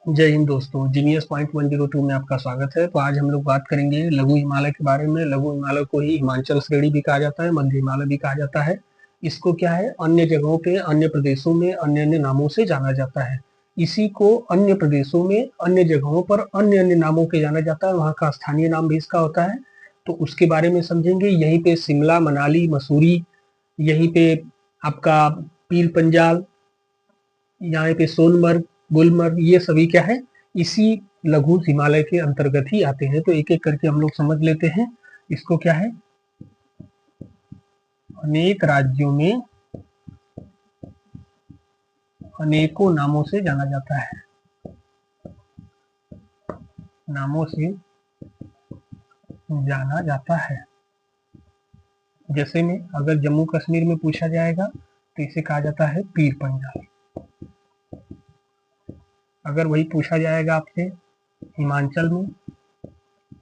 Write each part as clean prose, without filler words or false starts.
जय हिंद दोस्तों, genius point 102 में आपका स्वागत है। तो आज हम लोग बात करेंगे लघु हिमालय के बारे में। लघु हिमालय को ही हिमाचल श्रेणी भी कहा जाता है, मध्य हिमालय भी कहा जाता है। इसको क्या है, अन्य जगहों पे, अन्य प्रदेशों में अन्य अन्य नामों से जाना जाता है। इसी को अन्य प्रदेशों में, अन्य जगहों पर अन्य अन्य नामों के जाना जाता है। वहाँ का स्थानीय नाम भी इसका होता है, तो उसके बारे में समझेंगे। यहीं पे शिमला, मनाली, मसूरी, यहीं पे आपका पीर पंजाल, यहाँ पे सोनमर्ग, गुलमर्ग, ये सभी क्या है, इसी लघु हिमालय के अंतर्गत ही आते हैं। तो एक एक करके हम लोग समझ लेते हैं। इसको क्या है, अनेक राज्यों में अनेकों नामों से जाना जाता है। नामों से जाना जाता है। जैसे में अगर जम्मू कश्मीर में पूछा जाएगा तो इसे कहा जाता है पीर पंजाल। अगर वही पूछा जाएगा आपसे हिमाचल में,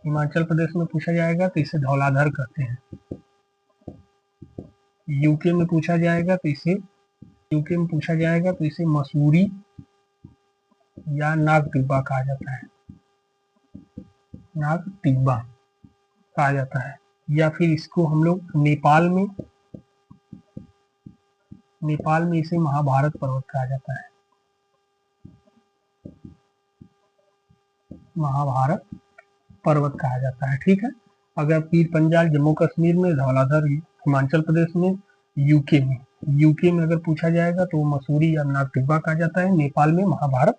हिमाचल प्रदेश में पूछा जाएगा तो इसे धौलाधर कहते हैं। यूके में पूछा जाएगा तो इसे मसूरी या नाग टिब्बा कहा जाता है। नाग टिब्बा कहा जाता है। या फिर इसको हम लोग नेपाल में इसे महाभारत पर्वत कहा जाता है। महाभारत पर्वत कहा जाता है, ठीक है। अगर पीर पंजाल जम्मू कश्मीर में, धौलाधर हिमाचल प्रदेश में, यूके में अगर पूछा जाएगा तो मसूरी या नाग टिब्बा कहा जाता है। नेपाल में महाभारत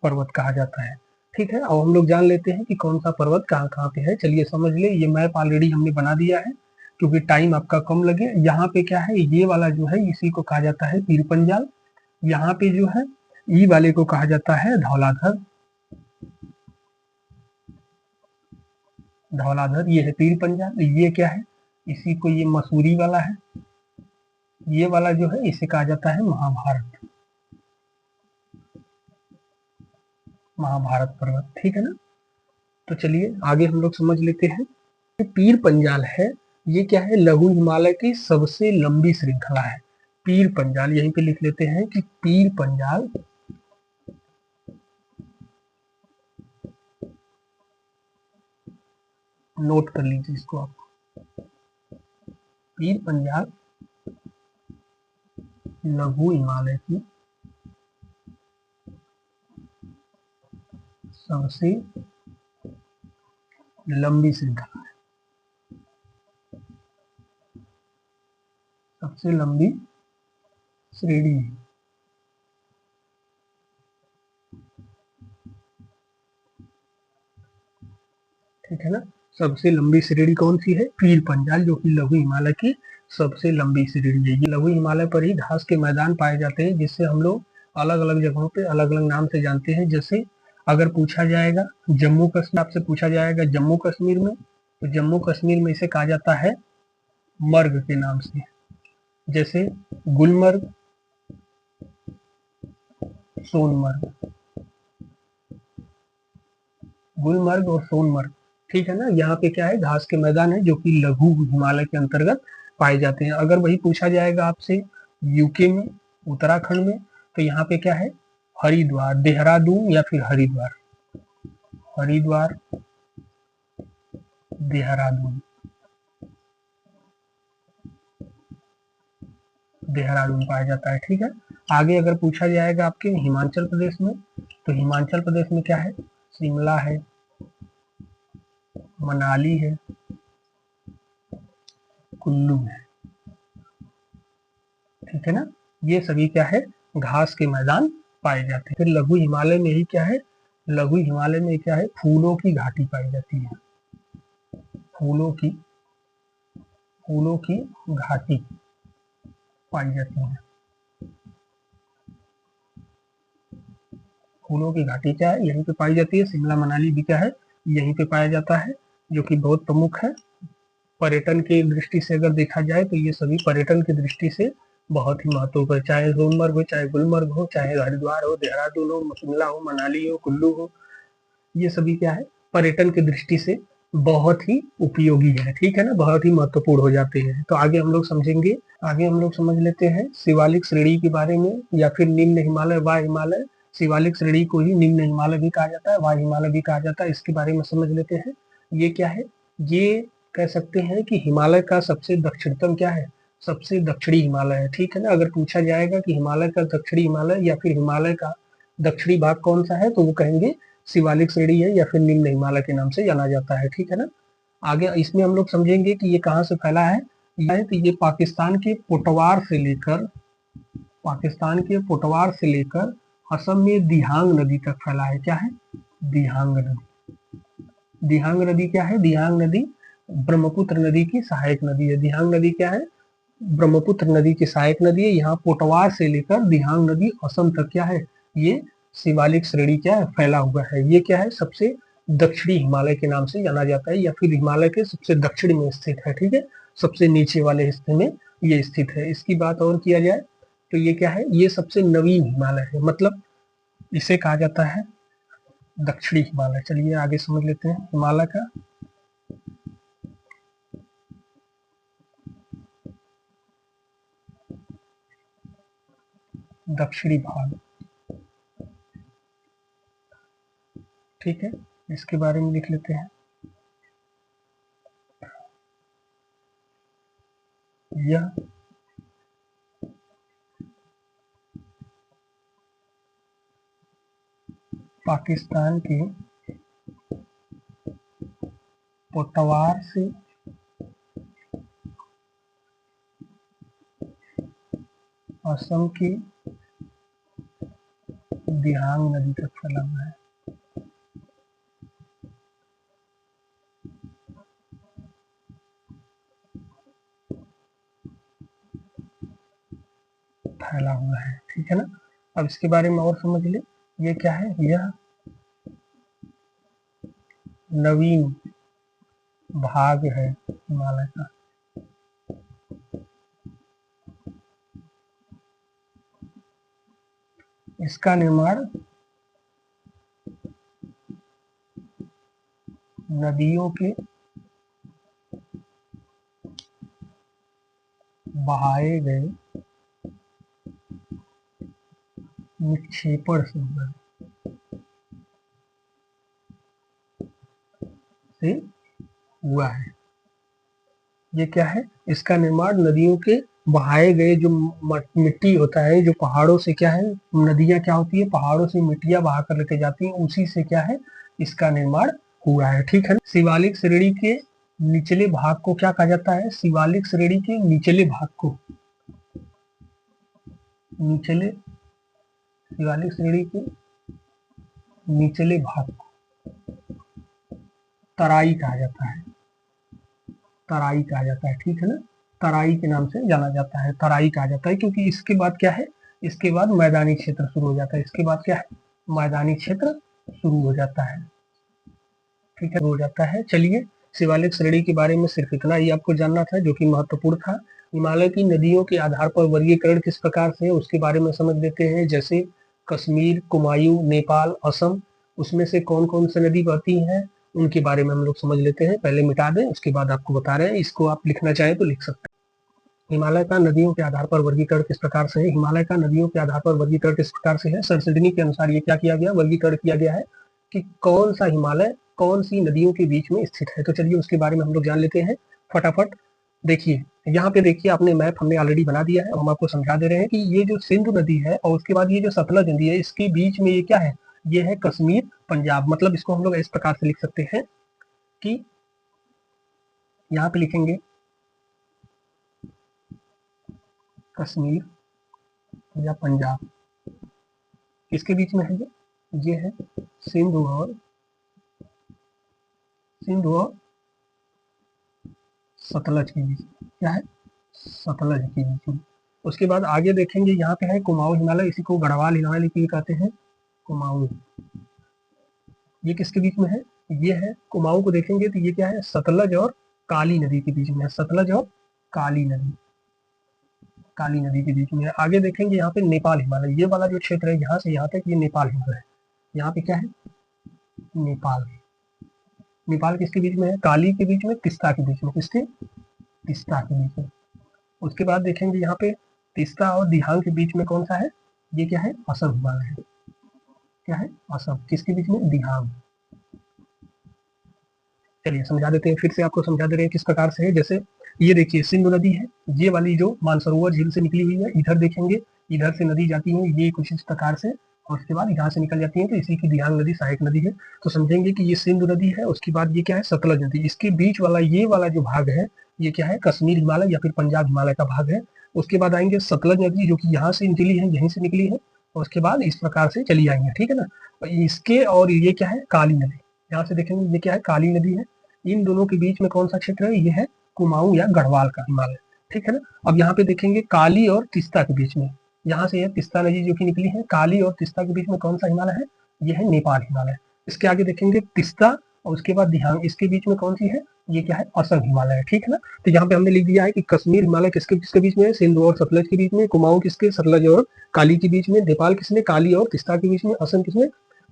पर्वत कहा जाता है, ठीक है। और हम लोग जान लेते हैं कि कौन सा पर्वत कहाँ कहाँ पे है। चलिए समझ ले, ये मैप ऑलरेडी हमने बना दिया है क्योंकि टाइम आपका कम लगे। यहाँ पे क्या है, ये वाला जो है इसी को कहा जाता है पीर पंजाल। यहाँ पे जो है ई वाले को कहा जाता है धौलाधर। धौलाधर ये है पीर पंजाल। ये क्या है, इसी को ये मसूरी वाला है। ये वाला जो है इसे कहा जाता है महाभारत, महाभारत पर्वत, ठीक है ना। तो चलिए आगे हम लोग समझ लेते हैं। पीर पंजाल है, ये क्या है, लघु हिमालय की सबसे लंबी श्रृंखला है। पीर पंजाल यहीं पे लिख लेते हैं कि पीर पंजाल नोट कर लीजिए इसको आप। पीर पंजाल लघु हिमालय की सबसे लंबी श्रृंखला है। सबसे लंबी श्रेणी, ठीक है ना। सबसे लंबी श्रेणी कौन सी है, पीर पंजाल, जो कि लघु हिमालय की सबसे लंबी श्रेणी है। ये लघु हिमालय पर ही घास के मैदान पाए जाते हैं, जिससे हम लोग अलग अलग जगहों पे अलग अलग नाम से जानते हैं। जैसे अगर पूछा जाएगा जम्मू कश्मीर, आपसे पूछा जाएगा जम्मू कश्मीर में, तो जम्मू कश्मीर में इसे कहा जाता है मर्ग के नाम से। जैसे गुलमर्ग, सोनमर्ग, गुलमर्ग और सोनमर्ग, ठीक है ना। यहाँ पे क्या है, घास के मैदान है जो कि लघु हिमालय के अंतर्गत पाए जाते हैं। अगर वही पूछा जाएगा आपसे यूके में, उत्तराखंड में, तो यहाँ पे क्या है, हरिद्वार, देहरादून या फिर हरिद्वार, हरिद्वार, देहरादून, देहरादून पाया जाता है, ठीक है। आगे अगर पूछा जाएगा आपके हिमाचल प्रदेश में, तो हिमाचल प्रदेश में क्या है, शिमला है, मनाली है, कुल्लू है, ठीक है ना। ये सभी क्या है, घास के मैदान पाए जाते हैं। फिर लघु हिमालय में ही क्या है, लघु हिमालय में क्या है, फूलों की घाटी पाई जाती है। फूलों की घाटी पाई जाती है। फूलों की घाटी क्या है, यहीं पे पाई जाती है। शिमला मनाली भी क्या है, यहीं पे पाया जाता है, जो कि बहुत प्रमुख है। पर्यटन की दृष्टि से अगर देखा जाए तो ये सभी पर्यटन की दृष्टि से बहुत ही महत्वपूर्ण है। चाहे सोनमर्ग हो, चाहे गुलमर्ग हो, चाहे हरिद्वार हो, देहरादून हो, शिमला हो, मनाली हो, कुल्लू हो, ये सभी क्या है, पर्यटन की दृष्टि से बहुत ही उपयोगी है, ठीक है ना, बहुत ही महत्वपूर्ण हो जाते हैं। तो आगे हम लोग समझेंगे। आगे हम लोग समझ लेते हैं शिवालिक श्रेणी के बारे में, या फिर निम्न हिमालय व हिमालय। शिवालिक श्रेणी को ही निम्न हिमालय भी कहा जाता है, वायु हिमालय भी कहा जाता है। इसके बारे में समझ लेते हैं। ये क्या है, ये कह सकते हैं कि हिमालय का सबसे दक्षिणतम क्या है, सबसे दक्षिणी हिमालय है, ठीक है ना। अगर पूछा जाएगा कि हिमालय का दक्षिणी हिमालय या फिर हिमालय का दक्षिणी भाग कौन सा है, तो वो कहेंगे शिवालिक श्रेणी है या फिर निम्न हिमालय के नाम से जाना जाता है, ठीक है ना। आगे इसमें हम लोग समझेंगे कि ये कहाँ से फैला है। तो ये पाकिस्तान के पोटवार से लेकर असम में दिहांग नदी तक फैला है। क्या है, दिहांग नदी। दिहांग नदी क्या है, दिहांग नदी ब्रह्मपुत्र नदी की सहायक नदी है। दिहांग नदी क्या है, ब्रह्मपुत्र नदी की सहायक नदी है। यहाँ पोटवार से लेकर दिहांग नदी असम तक क्या है, ये शिवालिक श्रेणी क्या है, फैला हुआ है। ये क्या है, सबसे दक्षिणी हिमालय के नाम से जाना जाता है, या फिर हिमालय के सबसे दक्षिण में स्थित है, ठीक है, सबसे नीचे वाले हिस्से में ये स्थित है। इसकी बात और किया जाए तो ये क्या है, ये सबसे नवीन हिमालय है, मतलब इसे कहा जाता है दक्षिणी हिमालय। चलिए आगे समझ लेते हैं हिमालय का दक्षिणी भाग, ठीक है, इसके बारे में लिख लेते हैं। यह पाकिस्तान के पोटवार से असम की दिहांग नदी तक फैला हुआ है। फैला हुआ है, ठीक है ना। अब इसके बारे में और समझ ले, ये क्या है, यह नवीन भाग है हिमालय का। इसका निर्माण नदियों के बहाए गए निक्षेपण से हुआ है। ये क्या है, इसका निर्माण नदियों के बहाए गए जो मिट्टी होता है, जो पहाड़ों से क्या है, नदियां क्या होती है, पहाड़ों से मिट्टियां बहा कर लेके जाती हैं, उसी से क्या है, इसका निर्माण हुआ है, ठीक है। शिवालिक श्रेणी के निचले भाग को क्या कहा जाता है, शिवालिक श्रेणी के निचले भाग को, शिवालिक श्रेणी के निचले भाग को तराई कहा जाता है, तराई कहा जाता है, ठीक है ना। तराई के नाम से जाना जाता है, तराई कहा जाता है, क्योंकि इसके बाद क्या है, इसके बाद मैदानी क्षेत्र शुरू हो जाता है। इसके बाद क्या है, मैदानी क्षेत्र शुरू हो जाता है, ठीक है, हो जाता है। चलिए, शिवालिक श्रेणी के बारे में सिर्फ इतना ही आपको जानना था, जो कि महत्वपूर्ण था। हिमालय की नदियों के आधार पर वर्गीकरण किस प्रकार से है, उसके बारे में समझ लेते हैं। जैसे कश्मीर, कुमायूं, नेपाल, असम, उसमें से कौन कौन सी नदी बहती हैं, उनके बारे में हम लोग समझ लेते हैं। पहले मिटा दें, उसके बाद आपको बता रहे हैं। इसको आप लिखना चाहें तो लिख सकते हैं। हिमालय का नदियों के आधार पर वर्गीकरण किस प्रकार से है, हिमालय का नदियों के आधार पर वर्गीकरण किस प्रकार से है। सर सिडनी के अनुसार ये क्या किया गया, वर्गीकरण किया गया है कि कौन सा हिमालय कौन सी नदियों के बीच में स्थित है। तो चलिए उसके बारे में हम लोग जान लेते हैं फटाफट। देखिए यहाँ पे, देखिए आपने मैप हमने ऑलरेडी बना दिया है, हम आपको समझा दे रहे हैं कि ये जो सिंधु नदी है और उसके बाद ये जो सतलज नदी है, इसके बीच में ये क्या है, ये है कश्मीर पंजाब। मतलब इसको हम लोग इस प्रकार से लिख सकते हैं कि यहाँ पे लिखेंगे कश्मीर या पंजाब, किसके बीच में है ये है सिंधु और सतलज के बीच, क्या है, सतलज के बीच में। उसके बाद आगे देखेंगे, यहाँ पे है कुमाऊं हिमालय, इसी को गढ़वाल हिमालय भी कहते हैं, कुमाऊं। ये किसके बीच में है, ये है कुमाऊं को देखेंगे तो ये क्या है, सतलज और काली नदी के बीच में है, सतलज और काली नदी, काली नदी के बीच में है। आगे देखेंगे यहाँ पे नेपाल हिमालय, ये वाला जो क्षेत्र है यहाँ से यहाँ तक, ये नेपाल हिमालय है। यहाँ पे क्या है, नेपाल, नेपाल किसके बीच में है, काली के बीच में, तिस्ता के बीच में, किसके, तिस्ता के बीच में। उसके बाद देखेंगे यहाँ पे तिस्ता और दिहांग के बीच में कौन सा है, ये क्या है, असम हिमालय है। क्या है, असम, किसके बीच में, दिहांग। चलिए समझा देते हैं, फिर से आपको समझा दे रहे हैं किस प्रकार से है। जैसे ये देखिए सिंधु नदी है, ये वाली जो मानसरोवर झील से निकली हुई है, इधर देखेंगे इधर से नदी जाती है ये कुछ इस प्रकार से, और उसके बाद यहाँ से निकल जाती है, तो इसी की दिहांग नदी सहायक नदी है। तो समझेंगे कि ये सिंधु नदी है, उसके बाद ये क्या है, सतलज नदी, इसके बीच वाला ये वाला जो भाग है ये क्या है, कश्मीर हिमालय या फिर पंजाब हिमालय का भाग है। उसके बाद आएंगे सतलज नदी जो कि यहाँ से निकली है, यहीं से निकली है, और उसके बाद इस प्रकार से चली आएंगे, ठीक है ना। इसके और ये क्या है, काली नदी, यहाँ से देखेंगे ये क्या है, काली नदी है। इन दोनों के बीच में कौन सा क्षेत्र है, ये है कुमाऊं या गढ़वाल का हिमालय, ठीक है ना। अब यहाँ पे देखेंगे काली और तिस्ता के बीच में, यहाँ से यह तिस्ता नदी जो कि निकली है, काली और तिस्ता के बीच में कौन सा हिमालय है, ये है नेपाल हिमालय। इसके आगे देखेंगे तिस्ता और उसके बाद दिहांग, इसके बीच में कौन सी है, ये क्या है, असम हिमालय है, ठीक है ना। तो यहाँ पे हमने लिख दिया है कि कश्मीर हिमालय किसके किसके बीच में है, सिंधु और सतलज के बीच में, कुमाऊं किसके, सतलज और काली के बीच में, नेपाल किसमें, काली और तिस्ता के बीच में, असम किसमें,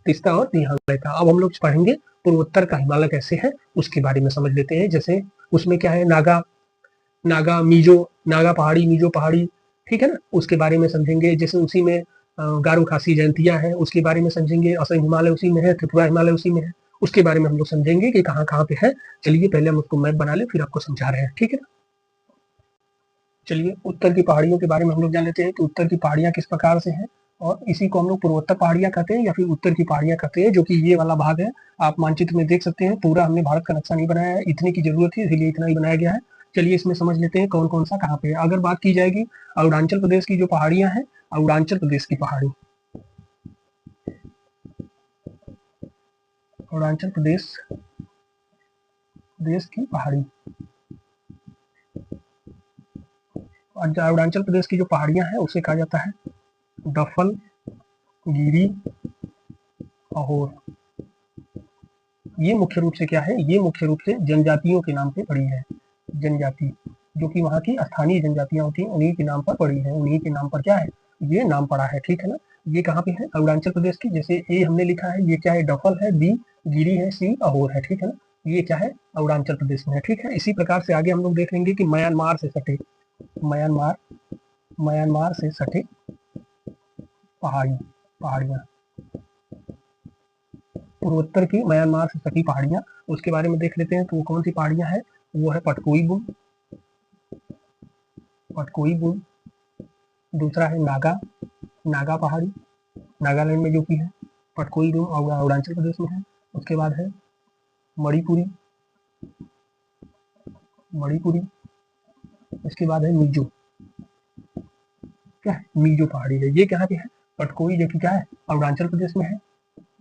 तिस्ता और दिहांग का। अब हम लोग पढ़ेंगे पूर्वोत्तर का हिमालय कैसे है उसके बारे में समझ लेते हैं। जैसे उसमें क्या है, नागा नागा मिजो, नागा पहाड़ी, मिजो पहाड़ी, ठीक है ना, उसके बारे में समझेंगे। जैसे उसी में गारो खासी जयंतिया है, उसके बारे में समझेंगे। असम हिमालय उसी में है, त्रिपुरा हिमालय उसी में है, उसके बारे में हम लोग समझेंगे कि कहाँ कहाँ पे है। चलिए पहले हम उसको मैप बना ले, फिर आपको समझा रहे हैं, ठीक है ना। चलिए उत्तर की पहाड़ियों के बारे में हम लोग जान लेते हैं कि उत्तर की पहाड़ियाँ किस प्रकार से हैं, और इसी को हम लोग पूर्वोत्तर पहाड़ियाँ कहते हैं या फिर उत्तर की पहाड़ियाँ कहते हैं, जो कि ये वाला भाग है। आप मानचित्र में देख सकते हैं, पूरा हमने भारत का नक्शा नहीं बनाया है, इतने की जरूरत है इसीलिए इतना ही बनाया गया है। चलिए इसमें समझ लेते हैं कौन कौन सा कहाँ पे है। अगर बात की जाएगी अरुणाचल प्रदेश की जो पहाड़ियाँ हैं, अरुणाचल प्रदेश की पहाड़ी, अरुणाचल प्रदेश देश की पहाड़ी, अरुणाचल प्रदेश की जो पहाड़ियाँ हैं उसे कहा जाता है डफल गिरी अहोर। ये मुख्य रूप से क्या है, ये मुख्य रूप से जनजातियों के नाम पे पड़ी है, जनजाति जो कि वहाँ की स्थानीय जनजातियां होती हैं उन्हीं के नाम पर पड़ी है, उन्हीं के नाम पर क्या है, ये नाम पड़ा है, ठीक है ना। ये कहाँ पे है, अरुणाचल प्रदेश की। जैसे ए हमने लिखा है, ये क्या है, डफल है, बी गिरी है, सी अहोर है, ठीक है ना। ये क्या है, अरुणाचल प्रदेश में है, ठीक है। इसी प्रकार से आगे हम लोग देख लेंगे कि म्यांमार से सटे, म्यांमार म्यांमार से सटे पहाड़ियाँ, पूर्वोत्तर की म्यांमार से सटी पहाड़ियाँ, उसके बारे में देख लेते हैं। तो वो कौन सी पहाड़ियाँ हैं, वो है पटकोई बुम, पटकोई बुम। दूसरा है नागा, नागा पहाड़ी, नागालैंड में जो कि है, पटकोई बुम अरुणाचल प्रदेश में है। उसके बाद है मणिपुरी, मणिपुरी। उसके बाद है मिजो, क्या है, मिजो पहाड़ी है, ये कहाँ पे है, पटकोई जो कि क्या है, अरुणाचल प्रदेश में है,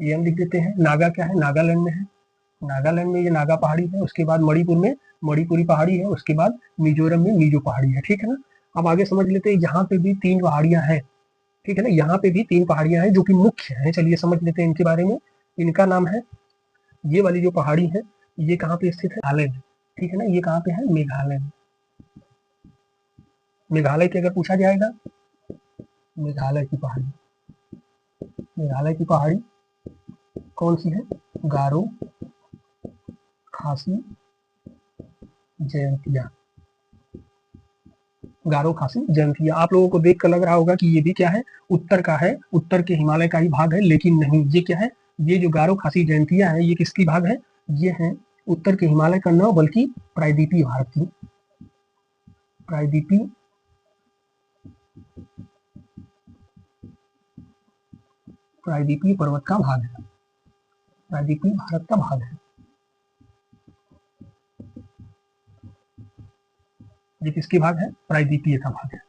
ये हम लिख देते हैं। नागा क्या है, नागालैंड में है, नागालैंड में ये नागा पहाड़ी है। उसके बाद मणिपुर में मणिपुरी पहाड़ी है। उसके बाद मिजोरम में मिजो पहाड़ी है, ठीक है ना। अब आगे समझ लेते हैं, यहाँ पे भी 3 पहाड़ियां हैं, ठीक है ना, यहाँ पे भी 3 पहाड़ियां हैं जो कि मुख्य हैं। चलिए समझ लेते हैं इनके बारे में। इनका नाम है, ये वाली जो पहाड़ी है ये कहाँ पे स्थित है, मेघालय में, ठीक है ना। ये कहाँ पे है, मेघालय में। मेघालय की अगर पूछा जाएगा, मेघालय की पहाड़ी, मेघालय की पहाड़ी कौन सी है, गारो खासी जयंतिया, गारो खासी जयंतिया। आप लोगों को देखकर लग रहा होगा कि ये भी क्या है, उत्तर का है, उत्तर के हिमालय का ही भाग है, लेकिन नहीं, ये क्या है, ये जो गारो खासी जयंतिया है ये किसकी भाग है, ये है उत्तर के हिमालय का न बल्कि प्रायद्वीपीय भारत की, प्रायद्वीपीय प्रायद्वीपीय पर्वत का भाग है, प्रायद्वीपीय भारत का भाग है। ये किसकी भाग है, प्रायद्वीपीय का भाग है,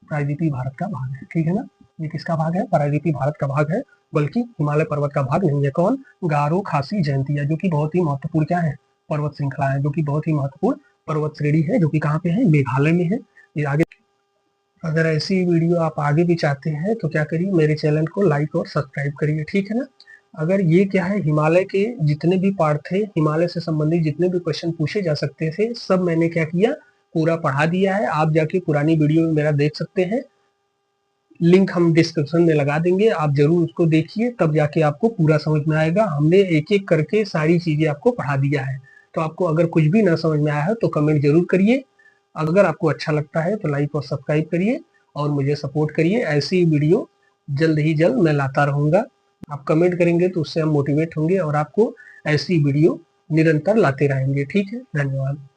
प्रायद्वीपीय भारत का भाग है, ठीक है ना। ये किसका भाग है, प्रायद्वीपीय भारत का भाग है, बल्कि हिमालय पर्वत का भाग नहीं है। कौन, गारो खासी जयंतिया, जो कि बहुत ही महत्वपूर्ण क्या है, पर्वत श्रृंखला है, जो कि बहुत ही महत्वपूर्ण पर्वत श्रेणी है, जो कि कहाँ पे है, मेघालय में है। ये आगे, अगर ऐसी वीडियो आप आगे भी चाहते हैं तो क्या करिए, मेरे चैनल को लाइक और सब्सक्राइब करिए, ठीक है ना। अगर ये क्या है, हिमालय के जितने भी पार्ट थे, हिमालय से संबंधित जितने भी क्वेश्चन पूछे जा सकते थे, सब मैंने क्या किया, पूरा पढ़ा दिया है। आप जाके पुरानी वीडियो में मेरा देख सकते हैं, लिंक हम डिस्क्रिप्शन में लगा देंगे, आप जरूर उसको देखिए, तब जाके आपको पूरा समझ में आएगा। हमने एक एक करके सारी चीजें आपको पढ़ा दिया है। तो आपको अगर कुछ भी ना समझ में आया है तो कमेंट जरूर करिए। अगर आपको अच्छा लगता है तो लाइक और सब्सक्राइब करिए, और मुझे सपोर्ट करिए। ऐसी वीडियो जल्द ही जल्द मैं लाता रहूँगा। आप कमेंट करेंगे तो उससे हम मोटिवेट होंगे और आपको ऐसी वीडियो निरंतर लाते रहेंगे। ठीक है, धन्यवाद।